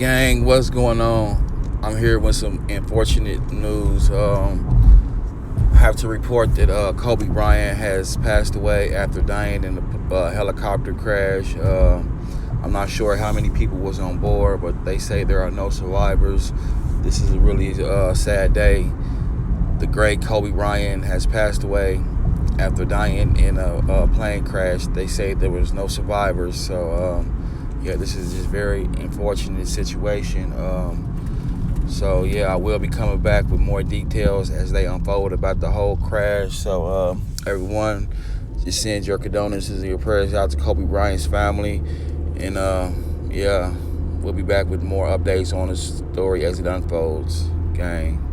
Gang, what's going on? I'm here with some unfortunate news. I have to report that Kobe Bryant has passed away after dying in a helicopter crash. I'm not sure how many people was on board, but they say there are no survivors. This is a really sad day. The great Kobe Bryant has passed away after dying in a plane crash. They say there was no survivors. So yeah, this is just very unfortunate situation. So yeah, I will be coming back with more details as they unfold about the whole crash. So everyone, just send your condolences and your prayers out to Kobe Bryant's family. And yeah, we'll be back with more updates on the story as it unfolds. Gang.